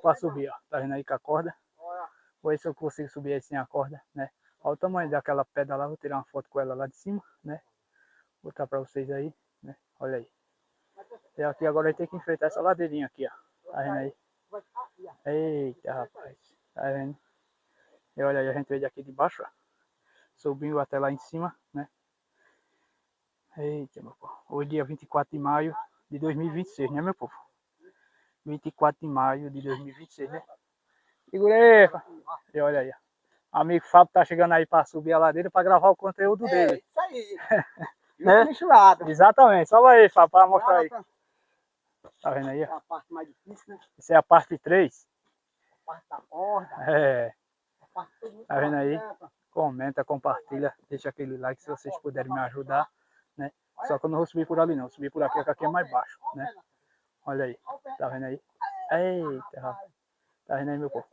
para subir, ó. Tá vendo aí com a corda? Vou ver se eu consigo subir aí sem a corda, né? Olha o tamanho daquela pedra lá, vou tirar uma foto com ela lá de cima, né? Vou botar para vocês aí, né? Olha aí. E aqui agora tem que enfrentar essa ladeirinha aqui, ó. Tá vendo aí? Eita, rapaz. Tá vendo? E olha aí, a gente veio daqui de baixo, ó. Subiu até lá em cima, né? Eita, meu povo. Hoje dia 24 de maio de 2026, né, meu povo? 24 de maio de 2026, né? Segura aí, e olha aí, ó. Amigo Fábio tá chegando aí para subir a ladeira para gravar o conteúdo dele. É, isso aí. Né? Misturado. Exatamente, sobe aí, Fábio, para mostrar aí. Tá vendo aí? É a parte mais difícil, né? Essa é a parte 3. A parte da corda. É. A parte tudo. Tá vendo aí? Comenta, compartilha, deixa aquele like se vocês puderem me ajudar, né? Só que eu não vou subir por ali não, vou subir por aqui, que aqui é mais baixo, né? Olha aí, tá vendo aí? Eita, rapaz. Tá vendo aí, meu povo?